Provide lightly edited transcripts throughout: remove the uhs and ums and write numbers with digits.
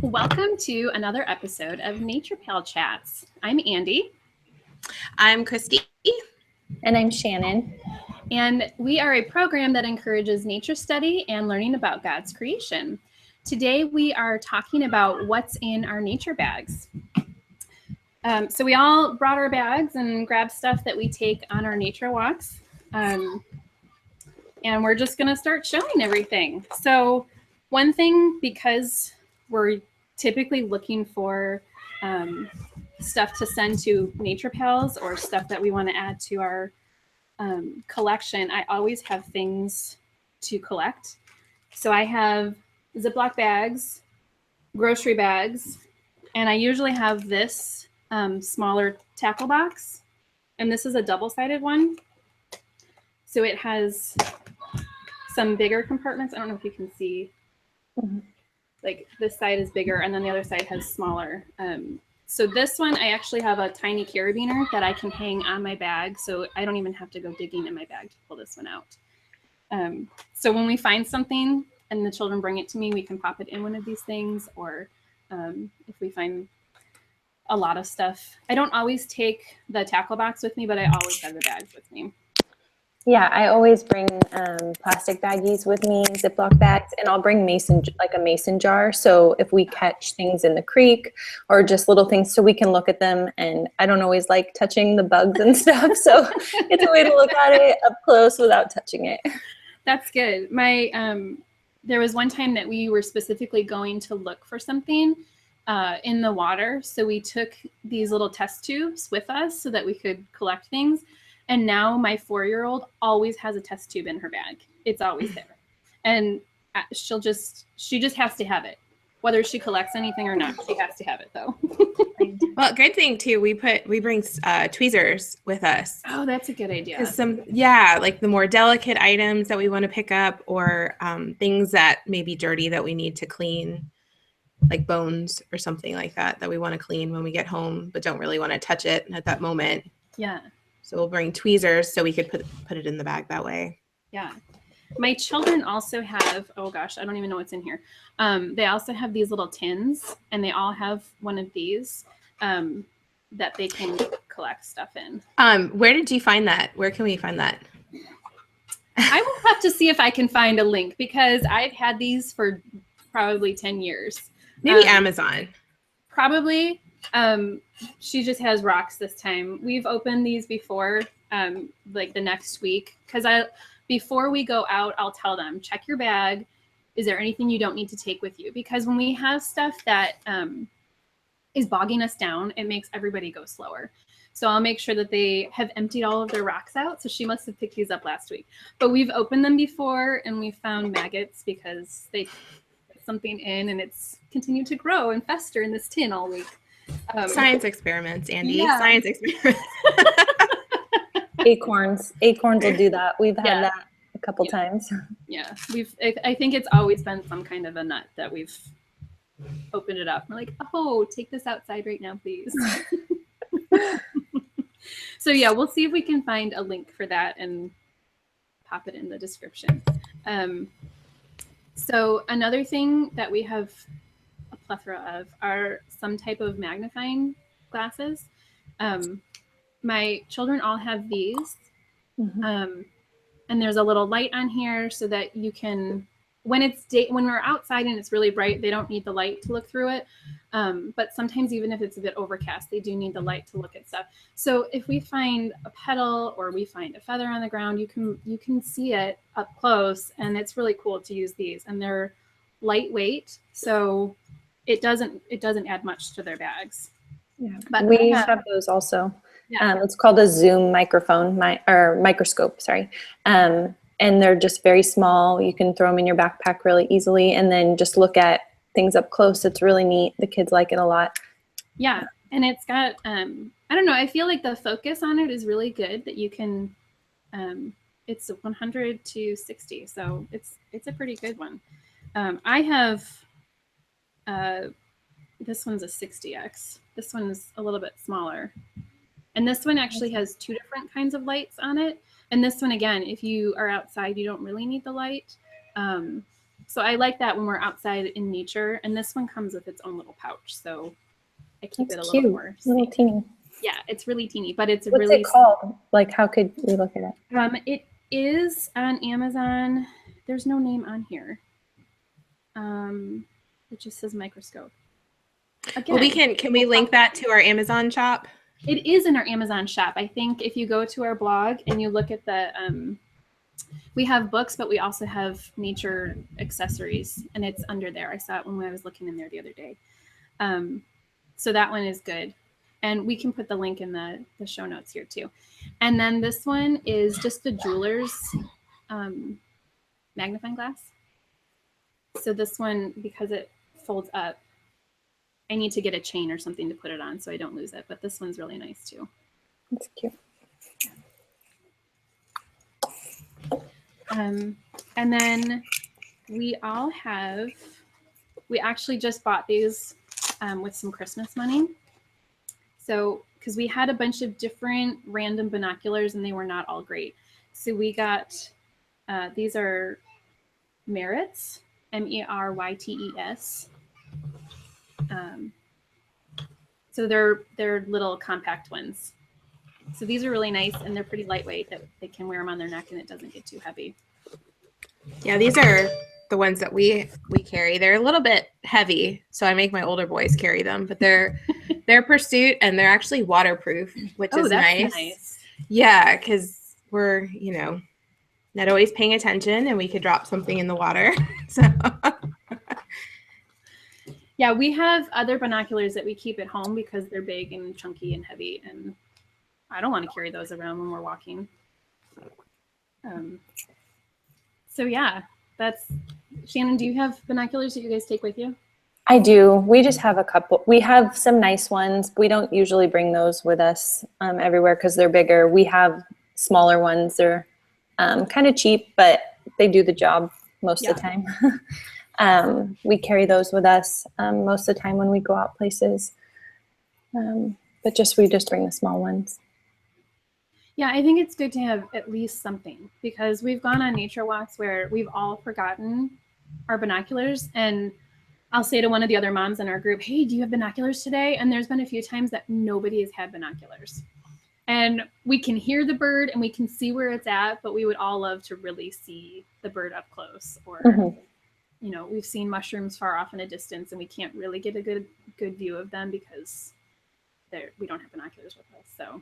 Welcome to another episode of Nature Pal Chats. I'm Andy. I'm Christy. And I'm Shannon. And we are a program that encourages nature study and learning about God's creation. Today we are talking about what's in our nature bags. So we all brought our bags and grabbed stuff that we take on our nature walks. And we're just going to start showing everything. So one thing, because we're typically looking for stuff to send to Nature Pals or stuff that we want to add to our collection, I always have things to collect. So I have Ziploc bags, grocery bags, and I usually have this smaller tackle box. And this is a double-sided one. So it has some bigger compartments. I don't know if you can see. Like this side is bigger and then the other side has smaller. So this one, I actually have a tiny carabiner that I can hang on my bag. So I don't even have to go digging in my bag to pull this one out. So when we find something and the children bring it to me, we can pop it in one of these things. Or if we find a lot of stuff, I don't always take the tackle box with me, but I always have the bags with me. Yeah, I always bring plastic baggies with me, Ziploc bags, and I'll bring a mason jar. So if we catch things in the creek or just little things, so we can look at them. And I don't always like touching the bugs and stuff. So it's a way to look at it up close without touching it. That's good. There was one time that we were specifically going to look for something in the water. So we took these little test tubes with us so that we could collect things. And now my 4-year-old always has a test tube in her bag. It's always there. And she just has to have it. Whether she collects anything or not, she has to have it though. Well, good thing too, we bring tweezers with us. Oh, that's a good idea. Like the more delicate items that we want to pick up, or things that may be dirty that we need to clean, like bones or something like that we want to clean when we get home, but don't really want to touch it at that moment. Yeah. So we'll bring tweezers so we could put it in the bag that way. Yeah. My children also have, oh gosh, I don't even know what's in here. They also have these little tins, and they all have one of these that they can collect stuff in. Where did you find that? Where can we find that? I will have to see if I can find a link, because I've had these for probably 10 years. Maybe Amazon. Probably. She just has rocks this time. We've opened these before, like the next week, because before we go out, I'll tell them, check your bag. Is there anything you don't need to take with you? Because when we have stuff that is bogging us down, it makes everybody go slower. So I'll make sure that they have emptied all of their rocks out. So she must have picked these up last week. But we've opened them before, and we found maggots because they put something in, and it's continued to grow and fester in this tin all week. Science experiments, Andy. Yeah. Science experiments. Acorns will do that. We've had that a couple times. Yeah, I think it's always been some kind of a nut that we've opened it up. We're like, oh, take this outside right now, please. So yeah, we'll see if we can find a link for that and pop it in the description. So another thing that we have a plethora of are some type of magnifying glasses. My children all have these. And there's a little light on here so that you can, when we're outside and it's really bright, they don't need the light to look through it. But sometimes even if it's a bit overcast, they do need the light to look at stuff. So if we find a petal or we find a feather on the ground, you can see it up close, and it's really cool to use these. And they're lightweight, so it doesn't add much to their bags. Yeah, but we have those also. Yeah. It's called a zoom microscope, sorry. And they're just very small. You can throw them in your backpack really easily, and then just look at things up close. It's really neat. The kids like it a lot. Yeah, and it's got, I don't know, I feel like the focus on it is really good, that you can, it's 100 to 60, so it's a pretty good one. I have, this one's a 60X. This one's a little bit smaller. And this one actually has 2 different kinds of lights on it. And this one, again, if you are outside, you don't really need the light. So I like that when we're outside in nature. And this one comes with its own little pouch. So I keep it a little more little safe. teeny. Yeah, it's really teeny, but it's What's really it called? Like, how could we look at it? It is on Amazon. There's no name on here. It just says microscope. Again, Well, can we link that to our Amazon shop? It is in our Amazon shop. I think if you go to our blog and you look at the, we have books, but we also have nature accessories, and it's under there. I saw it when I was looking in there the other day. So that one is good. And we can put the link in the show notes here too. And then this one is just the jeweler's magnifying glass. So this one, because it folds up, I need to get a chain or something to put it on so I don't lose it. But this one's really nice too. That's cute. And then we actually just bought these with some Christmas money. So, because we had a bunch of different random binoculars and they were not all great. So we got, these are Merits, MerYtes. So they're little compact ones. So these are really nice and they're pretty lightweight that they can wear them on their neck and it doesn't get too heavy. Yeah, these are the ones that we carry. They're a little bit heavy, so I make my older boys carry them, but they're Pursuit and they're actually waterproof, which is nice. Yeah, because we're, not always paying attention and we could drop something in the water. So yeah, we have other binoculars that we keep at home because they're big and chunky and heavy, and I don't want to carry those around when we're walking. So yeah, that's Shannon. Do you have binoculars that you guys take with you? I do. We just have a couple. We have some nice ones. We don't usually bring those with us everywhere because they're bigger. We have smaller ones. They're kind of cheap, but they do the job most of the time. We carry those with us most of the time when we go out places. But we just bring the small ones. Yeah, I think it's good to have at least something because we've gone on nature walks where we've all forgotten our binoculars, and I'll say to one of the other moms in our group, hey, do you have binoculars today? And there's been a few times that nobody has had binoculars. And we can hear the bird and we can see where it's at, but we would all love to really see the bird up close. Or, we've seen mushrooms far off in a distance and we can't really get a good view of them because we don't have binoculars with us. So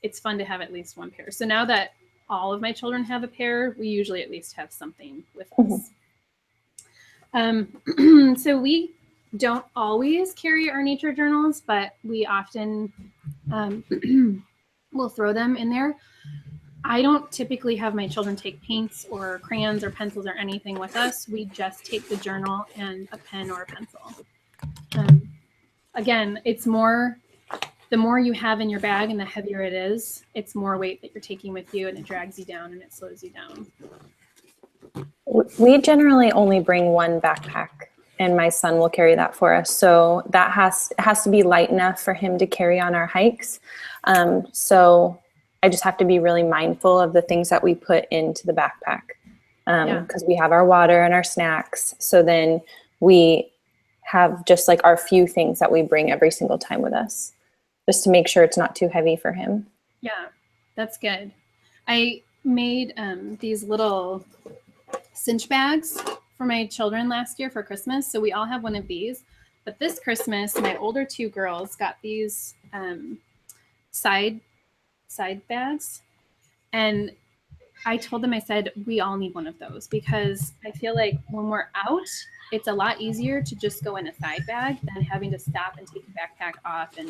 it's fun to have at least one pair. So now that all of my children have a pair, we usually at least have something with us. So we don't always carry our nature journals, but we often will throw them in there. I don't typically have my children take paints or crayons or pencils or anything with us. We just take the journal and a pen or a pencil. Again, the more you have in your bag and the heavier it is, it's more weight that you're taking with you and it drags you down and it slows you down. We generally only bring one backpack and my son will carry that for us. So that has to be light enough for him to carry on our hikes. So I just have to be really mindful of the things that we put into the backpack because we have our water and our snacks. So then we have just like our few things that we bring every single time with us, just to make sure it's not too heavy for him. Yeah, that's good. I made these little cinch bags for my children last year for Christmas. So we all have one of these. But this Christmas, my older two girls got these side bags. And I told them, I said, we all need one of those because I feel like when we're out, it's a lot easier to just go in a side bag than having to stop and take your backpack off and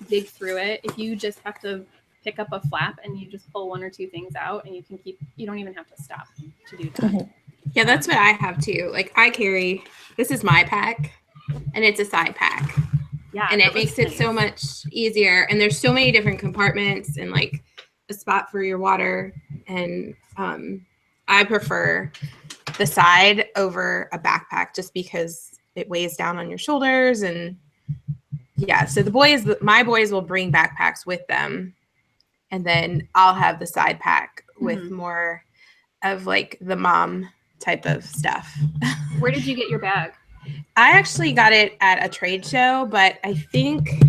dig through it. If you just have to pick up a flap and you just pull one or two things out and you don't even have to stop to do that. Yeah, that's what I have too. Like this is my pack and it's a side pack. Yeah. And it makes it so much easier. And there's so many different compartments and like a spot for your water. And I prefer the side over a backpack just because it weighs down on your shoulders. And yeah, so my boys will bring backpacks with them. And then I'll have the side pack with more of like the mom type of stuff. Where did you get your bag? I actually got it at a trade show, but I think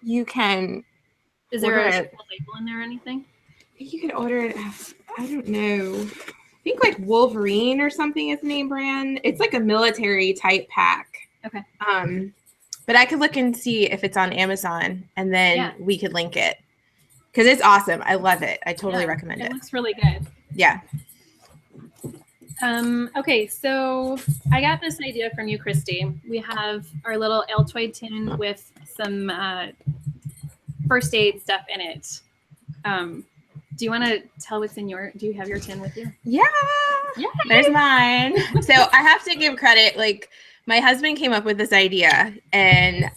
you can. Is there order a it. label in there or anything? I think you can order it. I don't know. I think like Wolverine or something is the name brand. It's like a military type pack. Okay. But I could look and see if it's on Amazon, and then we could link it because it's awesome. I love it. I totally recommend it. It looks really good. Yeah. Okay, so I got this idea from you, Christy. We have our little Altoid tin with some first aid stuff in it. Do you want to tell what's in do you have your tin with you? Yeah. There's mine. So I have to give credit. Like, my husband came up with this idea, and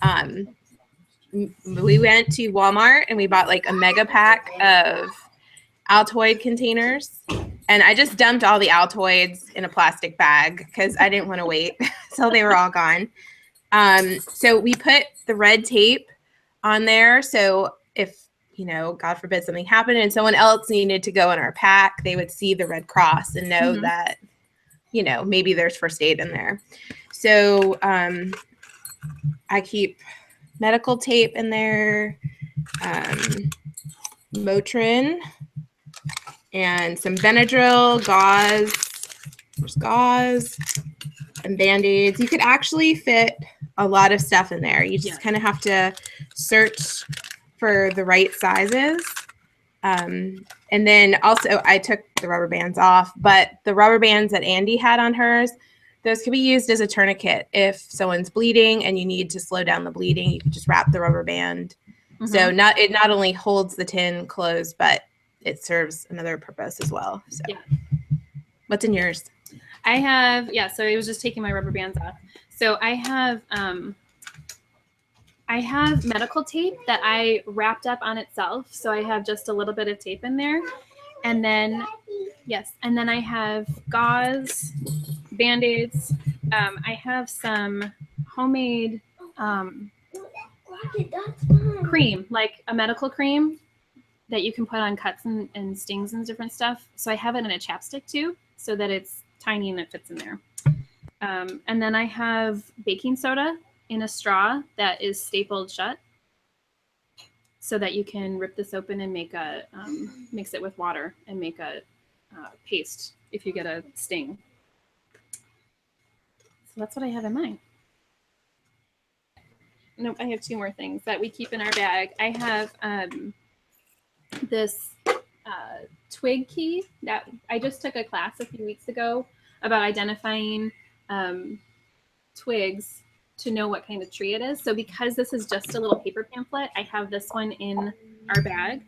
we went to Walmart and we bought like a mega pack of Altoid containers. And I just dumped all the Altoids in a plastic bag because I didn't want to wait till they were all gone. So we put the red tape on there. So if, God forbid something happened and someone else needed to go in our pack, they would see the red cross and know that, maybe there's first aid in there. So I keep medical tape in there, Motrin, and some Benadryl, gauze. There's gauze and Band-Aids. You could actually fit a lot of stuff in there. You just kind of have to search for the right sizes. And then also I took the rubber bands off, but the rubber bands that Andy had on hers, those could be used as a tourniquet. If someone's bleeding and you need to slow down the bleeding, you can just wrap the rubber band. So it not only holds the tin closed, but it serves another purpose as well. So what's in yours? I have, so I was just taking my rubber bands off. So I have medical tape that I wrapped up on itself. So I have just a little bit of tape in there. And then, and then I have gauze, Band-Aids. I have some homemade cream, like a medical cream that you can put on cuts and stings and different stuff. So I have it in a chapstick too, so that it's tiny and it fits in there. And then I have baking soda in a straw that is stapled shut, so that you can rip this open and make mix it with water and make a paste if you get a sting. So that's what I have in mine. Nope, I have two more things that we keep in our bag. I have this Twig key that I just took a class a few weeks ago about identifying twigs to know what kind of tree it is. So because this is just a little paper pamphlet, I have this one in our bag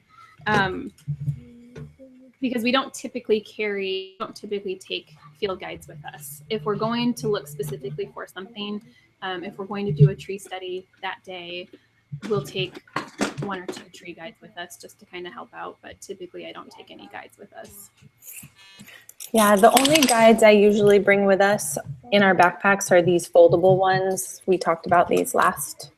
because we don't typically take field guides with us. If we're going to look specifically for something, if we're going to do a tree study that day, we'll take one or two tree guides with us just to kind of help out. But typically I don't take any guides with us. Yeah, the only guides I usually bring with us in our backpacks are these foldable ones. We talked about these last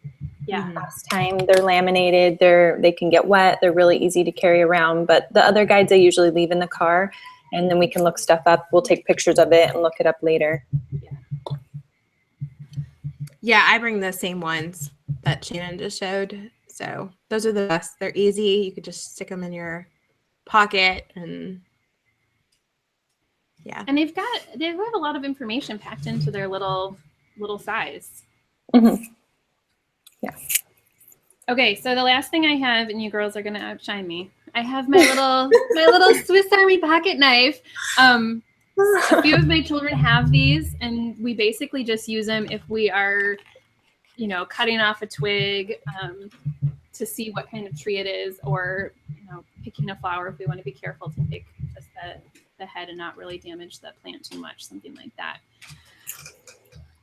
time. They're laminated. They can get wet. They're really easy to carry around. But the other guides I usually leave in the car, and then we can look stuff up. We'll take pictures of it and look it up later. Yeah, I bring the same ones that Shannon just showed. So those are the best. They're easy. You could just stick them in your pocket and and they have a lot of information packed into their little size. Yeah. Okay, so the last thing I have, and you girls are gonna outshine me, I have my little Swiss Army pocket knife. A few of my children have these, and we basically just use them if we are, cutting off a twig to see what kind of tree it is, or picking a flower if we want to be careful to pick just the head and not really damage the plant too much, something like that.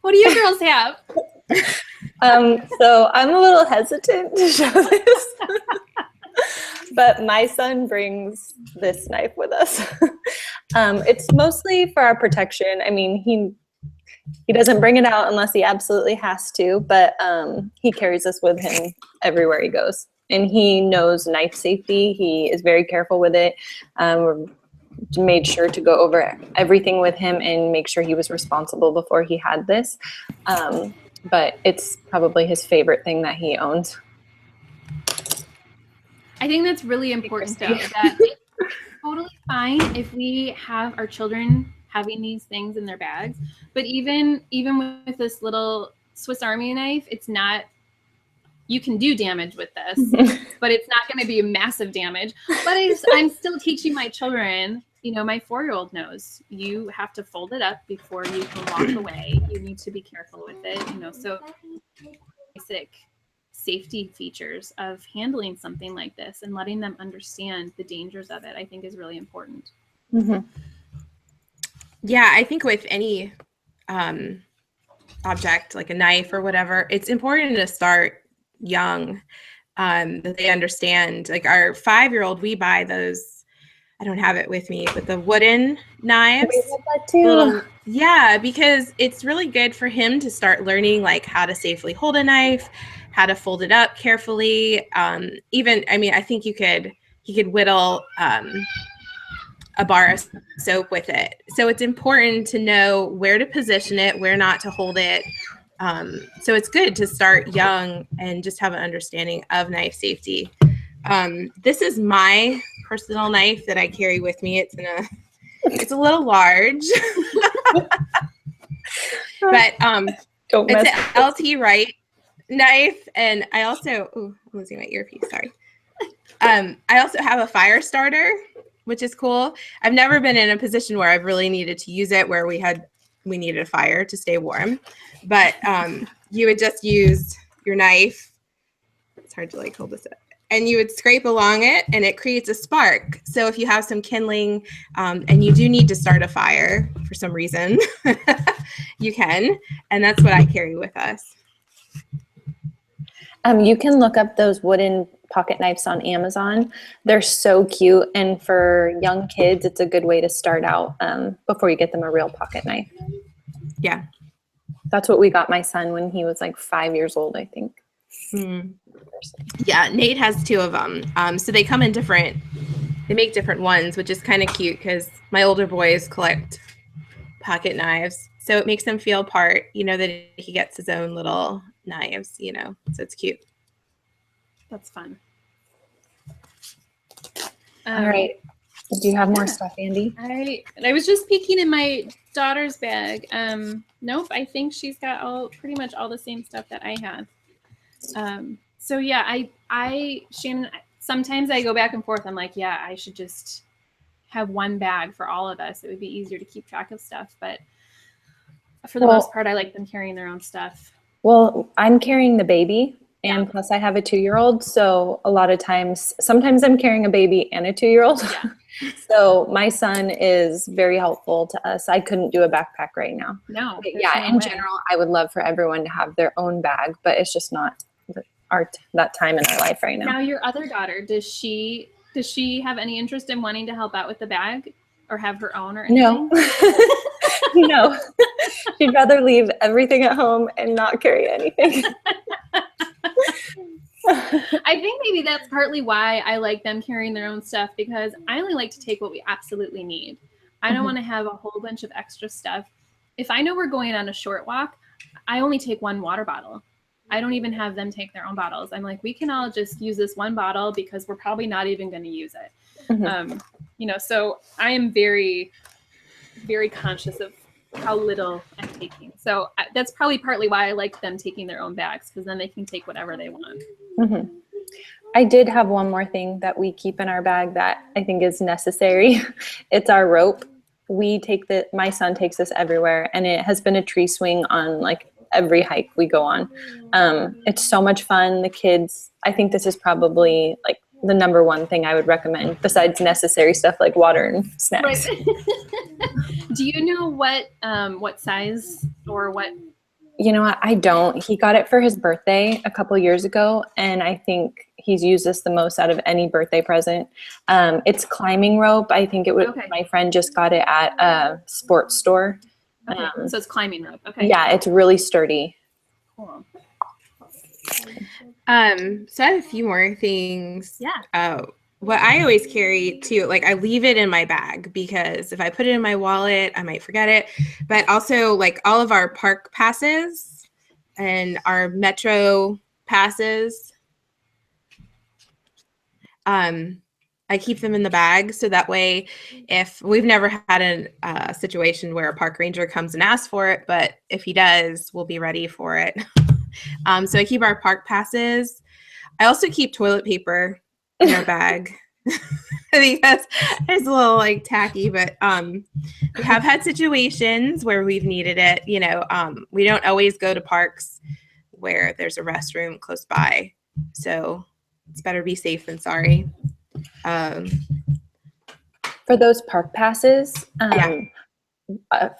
What do you girls have? So I'm a little hesitant to show this, but my son brings this knife with us. It's mostly for our protection. I mean, he doesn't bring it out unless he absolutely has to, but he carries this with him everywhere he goes. And he knows knife safety. He is very careful with it. We're made sure to go over everything with him and make sure he was responsible before he had this. But it's probably his favorite thing that he owns. I think that's really important, though, that it's totally fine if we have our children having these things in their bags. But even with this little Swiss Army knife, it's not, you can do damage with this, but it's not going to be massive damage. But I'm still teaching my children, you know, my 4-year-old knows you have to fold it up before you can walk away. You need to be careful with it, you know, so basic safety features of handling something like this and letting them understand the dangers of it, I think, is really important. Mm-hmm. Yeah, I think with any object like a knife or whatever, it's important to start young, that they understand. Like our 5-year-old, we buy those, I don't have it with me, but the wooden knives. We have that too. Yeah, because it's really good for him to start learning like how to safely hold a knife, how to fold it up carefully. Even, I mean, I think he could whittle a bar of soap with it. So it's important to know where to position it, where not to hold it. So it's good to start young and just have an understanding of knife safety. This is my personal knife that I carry with me. It's a little large, but it's an LT Wright knife. And I also, I'm losing my earpiece, sorry. I also have a fire starter, which is cool. I've never been in a position where I've really needed to use it, where we needed a fire to stay warm. But you would just use your knife. It's hard to like hold this up. And you would scrape along it and it creates a spark. So if you have some kindling and you do need to start a fire for some reason, you can. And that's what I carry with us. You can look up those wooden pocket knives on Amazon. They're so cute. And for young kids, it's a good way to start out before you get them a real pocket knife. Yeah. That's what we got my son when he was like 5 years old, I think. Mm. Yeah, Nate has 2 of them. So they come in they make different ones, which is kind of cute because my older boys collect pocket knives. So it makes him feel part, you know, that he gets his own little knives, you know, so it's cute. That's fun. All right. Do you have more stuff, Andy? I was just peeking in my daughter's bag. Nope, I think she's got pretty much all the same stuff that I have. So yeah, Shannon, sometimes I go back and forth. I'm like, yeah, I should just have one bag for all of us. It would be easier to keep track of stuff. But for the most part, I like them carrying their own stuff. Well, I'm carrying the baby, and plus I have a 2-year-old. So a lot of times, sometimes I'm carrying a baby and a 2-year-old. Yeah. So my son is very helpful to us. I couldn't do a backpack right now. No. But yeah, in general, I would love for everyone to have their own bag, but it's just not that time in our life right now. Now, your other daughter, does she have any interest in wanting to help out with the bag or have her own or anything? No. No. She'd rather leave everything at home and not carry anything. I think maybe that's partly why I like them carrying their own stuff, because I only like to take what we absolutely need. I don't want to have a whole bunch of extra stuff. If I know we're going on a short walk, I only take one water bottle. I don't even have them take their own bottles. I'm like, we can all just use this one bottle because we're probably not even going to use it. Mm-hmm. You know, so I am very, very conscious of how little I'm taking. So that's probably partly why I like them taking their own bags, because then they can take whatever they want. Mm-hmm. I did have one more thing that we keep in our bag that I think is necessary. It's our rope. My son takes this everywhere, and it has been a tree swing on like every hike we go on. It's so much fun. The kids, I think this is probably like the number one thing I would recommend besides necessary stuff like water and snacks. Right. Do you know what size or what? You know what? I don't. He got it for his birthday a couple years ago, and I think he's used this the most out of any birthday present. It's climbing rope. I think it would. Okay. My friend just got it at a sports store. Okay. So it's climbing rope. Okay. Yeah, it's really sturdy. Cool. So I have a few more things. Yeah. what I always carry too, like I leave it in my bag because if I put it in my wallet, I might forget it. But also like all of our park passes and our metro passes, I keep them in the bag so that way if we've never had a situation where a park ranger comes and asks for it, but if he does, we'll be ready for it. So I keep our park passes. I also keep toilet paper in our bag because it's a little like tacky, but we have had situations where we've needed it. You know, we don't always go to parks where there's a restroom close by, so it's better be safe than sorry. For those park passes, Yeah.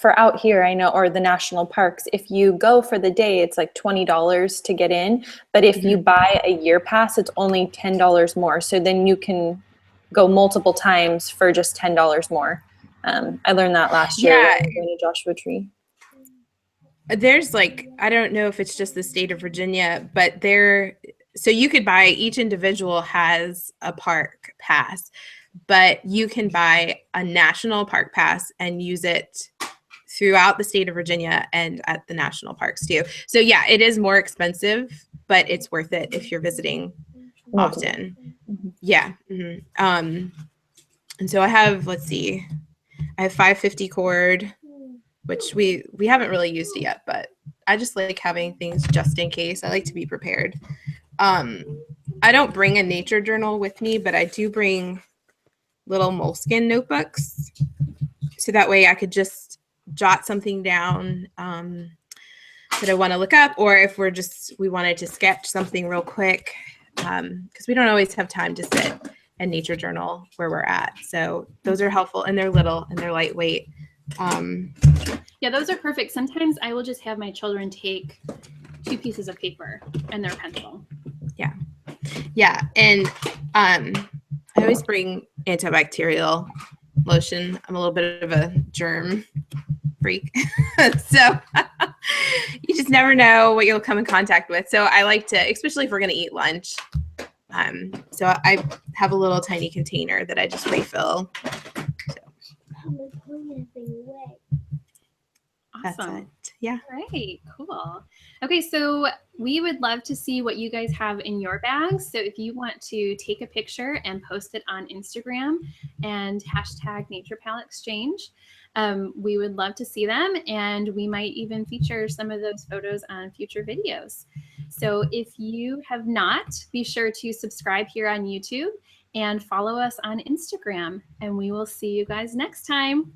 For out here, I know, or the national parks, if you go for the day, it's like $20 to get in. But if you buy a year pass, it's only $10 more. So then you can go multiple times for just $10 more. I learned that last year when we were going to Joshua Tree. There's like, I don't know if it's just the state of Virginia, but so you could buy, each individual has a park pass, but you can buy a national park pass and use it throughout the state of Virginia and at the national parks too. So yeah, it is more expensive, but it's worth it if you're visiting often. Yeah. And so I have, let's see, I have 550 cord, which we haven't really used it yet, but I just like having things just in case. I like to be prepared. I don't bring a nature journal with me, but I do bring little moleskin notebooks. So that way I could just jot something down that I want to look up, or if we wanted to sketch something real quick, because we don't always have time to sit and nature journal where we're at. So those are helpful, and they're little and they're lightweight. Yeah, those are perfect. Sometimes I will just have my children take 2 pieces of paper and their pencil. Yeah. Yeah. And I always bring antibacterial lotion. I'm a little bit of a germ freak. So you just never know what you'll come in contact with. So I like to, especially if we're going to eat lunch. So I have a little tiny container that I just refill. So. Awesome. That's it. Yeah. All right, cool. Okay, so we would love to see what you guys have in your bags. So if you want to take a picture and post it on Instagram and hashtag #NaturePalExchange, we would love to see them, and we might even feature some of those photos on future videos. So if you have not, be sure to subscribe here on YouTube and follow us on Instagram, and we will see you guys next time.